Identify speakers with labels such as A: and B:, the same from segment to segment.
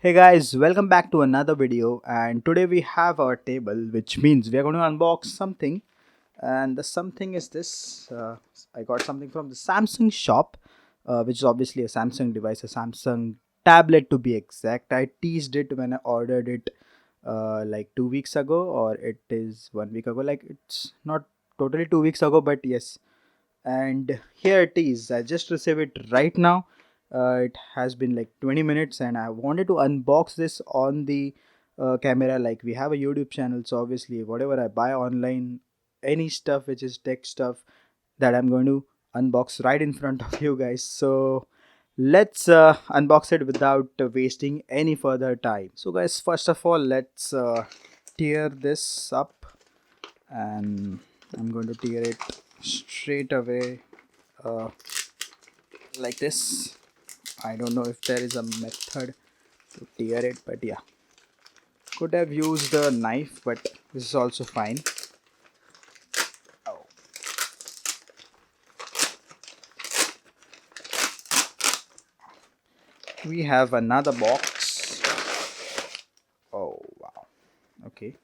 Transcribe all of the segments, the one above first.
A: Hey guys, welcome back to another video, and today we have our table, which means we are going to unbox something. And the something is this. I got something from the Samsung shop, which is obviously a Samsung device, a Samsung tablet to be exact. I teased it when I ordered it like 2 weeks ago, or it is 1 week ago. Like, it's not totally 2 weeks ago, but yes. And here it is. I just received it right now. It has been like 20 minutes, and I wanted to unbox this on the camera. Like, we have a YouTube channel, so obviously whatever I buy online, any stuff which is tech stuff, that I'm going to unbox right in front of you guys. So let's unbox it without wasting any further time. So guys, first of all, let's tear this up, and I'm going to tear it straight away, uh, like this. I don't know if there is a method to tear it, but yeah, could have used a knife, but this is also fine. Oh, we have another box. Oh wow, okay.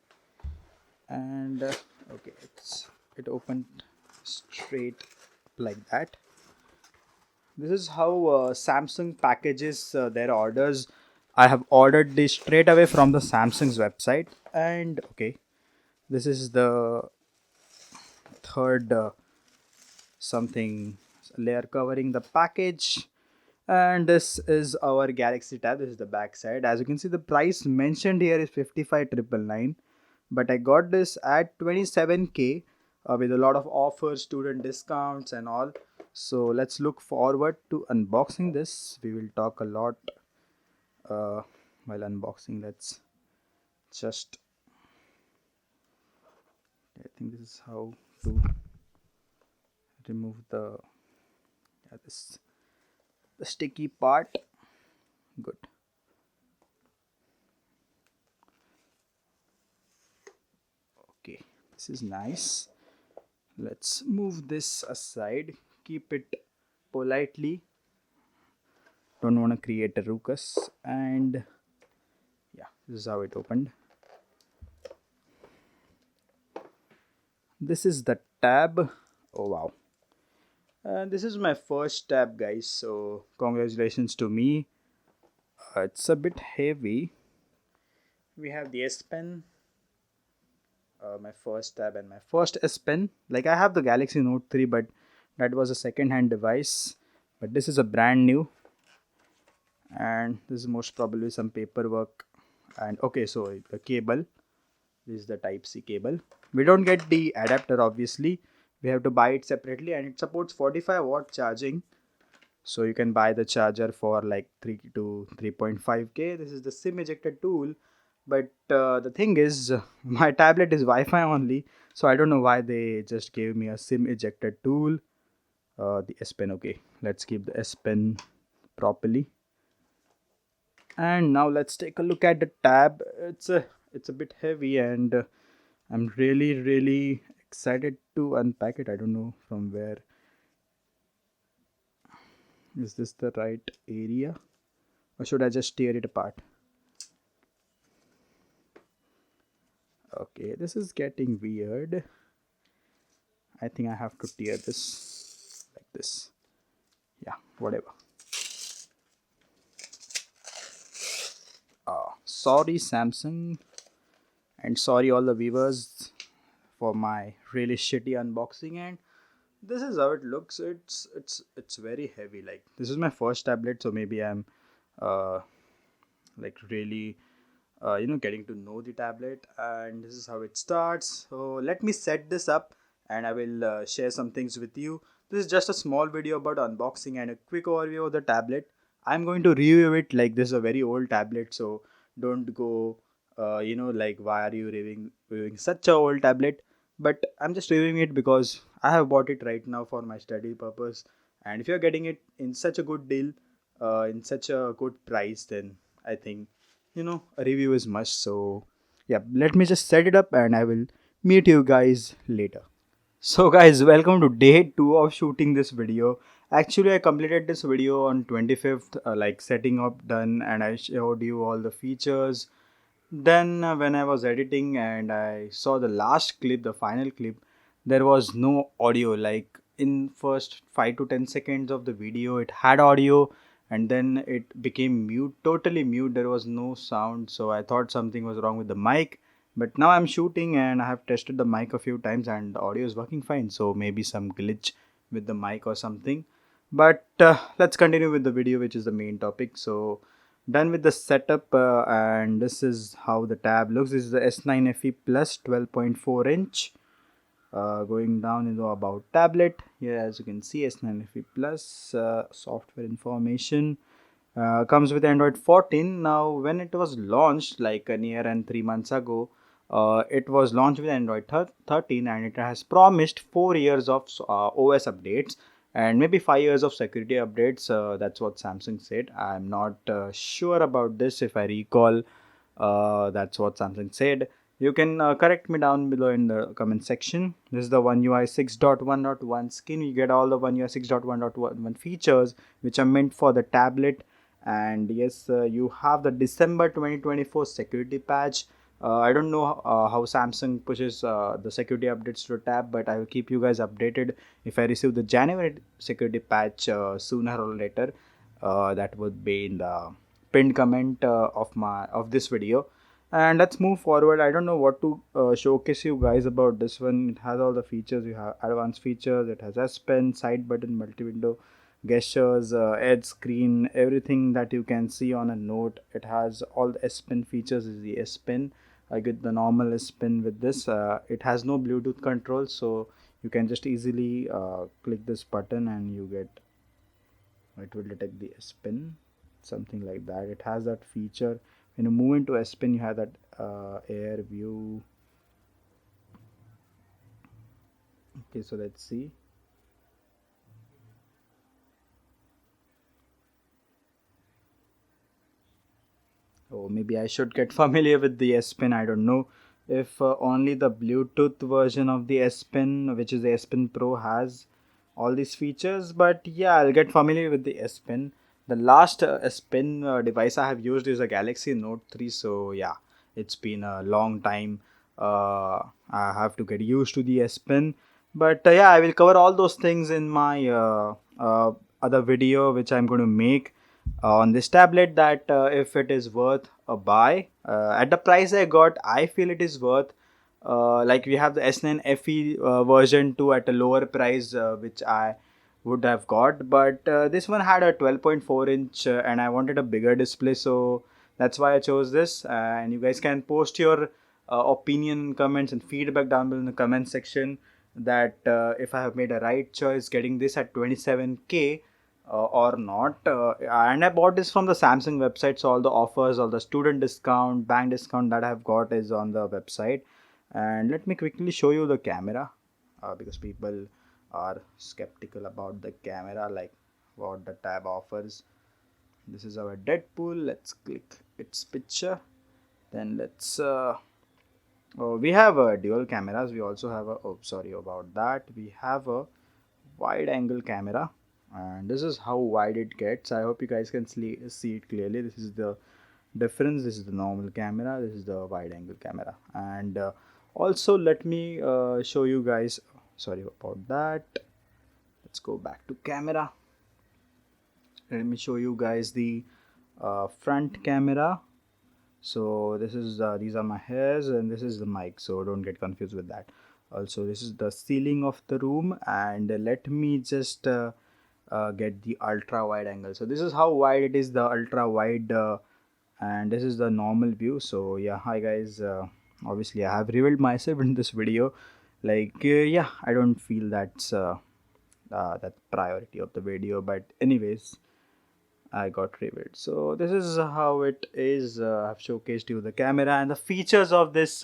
A: And okay, it opened straight like that. This is how Samsung packages their orders. I have ordered this straight away from the Samsung's website, and okay, this is the third something layer covering the package. And this is our Galaxy tab. This is the back side. As you can see, the price mentioned here is 55,999, but I got this at 27k with a lot of offers, student discounts and all. So let's look forward to unboxing this. We will talk a lot uh, while unboxing. Let's just, I think this is how to remove this the sticky part. Good. Okay, this is nice. Let's move this aside. Keep it politely. Don't want to create a ruckus. And yeah, this is how it opened. This is the tab. Oh wow. This is my first tab, guys. So congratulations to me. It's a bit heavy. We have the S Pen, my first tab and my first S Pen. Like, I have the Galaxy Note 3, but that was a second hand device. But this is a brand new, and this is most probably some paperwork. And okay, so the cable, this is the Type C cable. We don't get the adapter, obviously. We have to buy it separately, and it supports 45-watt charging. So you can buy the charger for like 3 to 3.5k. This is the SIM ejector tool. But the thing is, my tablet is Wi-Fi only, so I don't know why they just gave me a SIM ejector tool. The S Pen, okay. Let's keep the S Pen properly. And now let's take a look at the tab. It's a bit heavy, and I'm really excited to unpack it. I don't know from where. Is this the right area, or should I just tear it apart? Okay, this is getting weird. I think I have to tear this like this. Yeah, whatever. Sorry Samsung, and sorry all the viewers for my really shitty unboxing. And this is how it looks. It's very heavy. Like, this is my first tablet, so maybe I'm uh like really getting to know the tablet. And this is how it starts. So let me set this up, and I will share some things with you. This is just a small video about unboxing and a quick overview of the tablet. I'm going to review it. Like, this is a very old tablet, so don't go like, why are you reviewing such a old tablet? But I'm just reviewing it because I have bought it right now for my study purpose. And if you're getting it in such a good deal, in such a good price, then I think a review is must. So yeah, let me just set it up, and I will meet you guys later. So guys, welcome to day 2 of shooting this video. Actually, I completed this video on 25th, like setting up done, and I showed you all the features. Then, when I was editing and I saw the last clip, the final clip, there was no audio. Like in first 5 to 10 seconds of the video, it had audio, and then it became mute, totally mute. There was no sound, so I thought something was wrong with the mic. But now I'm shooting and I have tested the mic a few times, and the audio is working fine. So maybe some glitch with the mic or something. But let's continue with the video, which is the main topic. So done with the setup, and this is how the tab looks. This is the S9 FE Plus 12.4 inch. Going down into about tablet here, as you can see, S9 FE Plus, software information, comes with Android 14. Now, when it was launched, like a year and 3 months ago, it was launched with Android 13, and it has promised 4 years of OS updates and maybe 5 years of security updates. That's what Samsung said. I'm not sure about this. If I recall, that's what Samsung said. You can correct me down below in the comment section. This is the One UI 6.1.1 skin. You get all the One UI 6.1.1 features which are meant for the tablet. And yes, you have the December 2024 security patch. I don't know how Samsung pushes the security updates to the tab, but I will keep you guys updated if I receive the January security patch sooner or later. That would be in the pinned comment of this video. And let's move forward. I don't know what to showcase you guys about this one. It has all the features. You have advanced features. It has S Pen, side button, multi-window gestures, edge screen, everything that you can see on a note. It has all the S Pen features. Is the S Pen. I get the normal S Pen with this. It has no Bluetooth control, so you can just easily click this button and you get, it will detect the S Pen, something like that. It has that feature. When you move into S Pen, you have that air view. Okay, so let's see. Oh, maybe I should get familiar with the S Pen. I don't know if only the Bluetooth version of the S Pen, which is the S Pen Pro, has all these features. But yeah, I'll get familiar with the S Pen. The last S Pen device I have used is a Galaxy Note 3. So yeah, it's been a long time. I have to get used to the S Pen. But yeah, I will cover all those things in my other video, which I'm going to make on this tablet, that if it is worth a buy at the price I got. I feel it is worth. Like we have the S9 FE version 2 at a lower price, which I would have got, but this one had a 12.4 inch, and I wanted a bigger display, so that's why I chose this. And you guys can post your opinion, comments, and feedback down below in the comment section, that if I have made a right choice getting this at 27K or not. And I bought this from the Samsung website, so all the offers, all the student discount, bank discount that I have got is on the website. And let me quickly show you the camera, because people are skeptical about the camera, like what the tab offers. This is our Deadpool. Let's click its picture. Then let's oh, we have dual cameras. We also have a, oh sorry about that, we have a wide angle camera, and this is how wide it gets. I hope you guys can see it clearly. This is the difference. This is the normal camera, this is the wide angle camera. And also let me show you guys, sorry about that, let's go back to camera. Let me show you guys the front camera. So this is these are my hairs, and this is the mic, so don't get confused with that. Also, this is the ceiling of the room, and let me just get the ultra wide angle. So this is how wide it is, the ultra wide, and this is the normal view. So yeah, hi guys, obviously I have revealed myself in this video. Like yeah, I don't feel that priority of the video, but anyways, I got revealed. So this is how it is. I've showcased you the camera and the features of this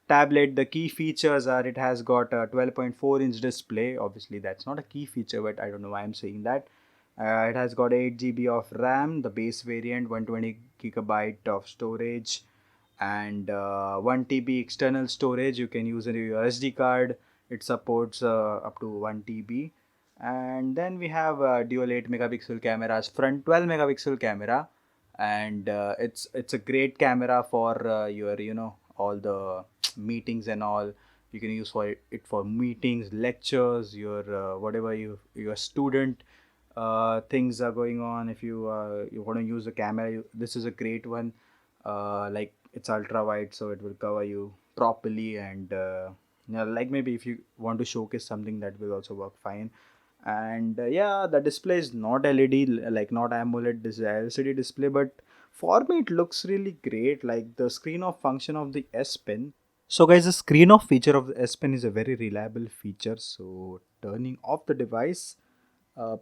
A: tablet. The key features are, it has got a 12.4-inch display. Obviously that's not a key feature, but I don't know why I'm saying that. It has got 8 GB of RAM, the base variant, 120 GB of storage, and 1 TB external storage. You can use your SD card. It supports up to 1 TB. And then we have dual 8 megapixel cameras, front 12 megapixel camera, and it's a great camera for your all the meetings and all. You can use for it for meetings, lectures, your whatever your student things are going on. If you want to use the camera, this is a great one. Like it's ultra wide, so it will cover you properly, and like maybe if you want to showcase something, that will also work fine. And yeah, the display is not led, like not AMOLED, this is LCD display, but for me it looks really great, like the screen off function of the S Pen. So guys, the screen off feature of the S Pen is a very reliable feature. So turning off the device,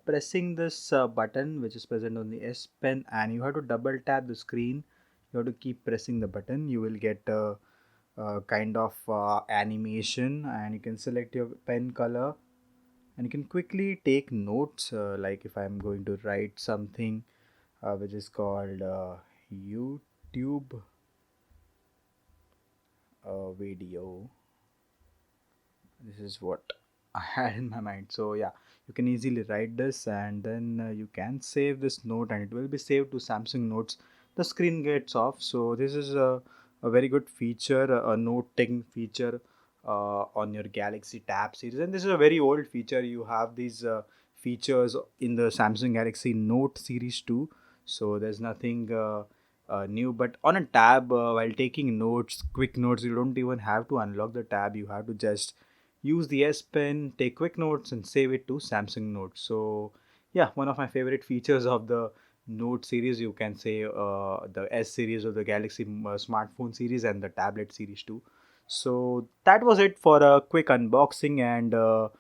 A: pressing this button which is present on the S Pen, and you have to double tap the screen. You have to keep pressing the button. You will get a kind of animation, and you can select your pen color, and you can quickly take notes. Like if I'm going to write something which is called YouTube video, this is what I had in my mind. So yeah, you can easily write this, and then you can save this note, and it will be saved to Samsung Notes. The screen gets off. So this is a very good feature, a note taking feature on your Galaxy Tab series. And this is a very old feature. You have these features in the Samsung Galaxy Note series too. So there's nothing new. But on a tab, while taking notes, quick notes, you don't even have to unlock the tab. You have to just use the S Pen, take quick notes, and save it to Samsung Notes. So yeah, one of my favorite features of the Note series, you can say the S series of the Galaxy smartphone series, and the tablet series too. So that was it for a quick unboxing and a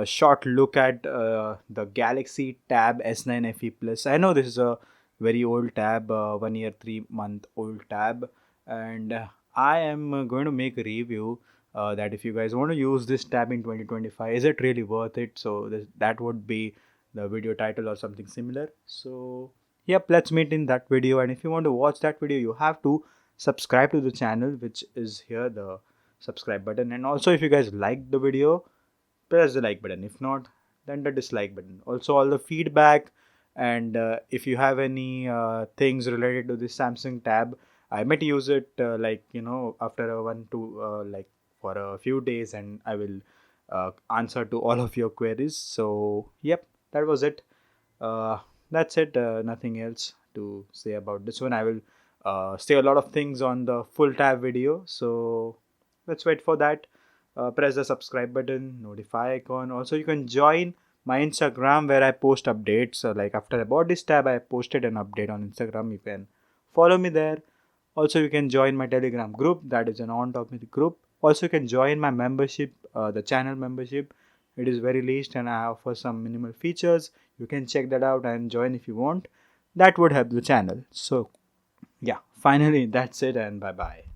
A: short look at the Galaxy Tab S9 FE Plus. I know this is a very old tab, 1 year 3 month old tab, and I am going to make a review that if you guys want to use this tab in 2025, is it really worth it? So that would be the video title or something similar. So yep, let's meet in that video. And if you want to watch that video, you have to subscribe to the channel, which is here, the subscribe button. And also, if you guys like the video, press the like button. If not, then the dislike button. Also, all the feedback, and if you have any things related to this Samsung tab, I might use it like after a one to like for a few days, and I will answer to all of your queries. So yep, that was it. uh, that's it. Nothing else to say about this one. I will say a lot of things on the full tab video, so let's wait for that. Press the subscribe button, notify icon. Also, you can join my Instagram where I post updates. Like after I bought this tab, I posted an update on Instagram. You can follow me there. Also, you can join my Telegram group, that is an on topic group. Also, you can join my membership, the channel membership. It is very least, and I offer some minimal features. You can check that out and join if you want. That would help the channel. So yeah, finally that's it, and bye bye.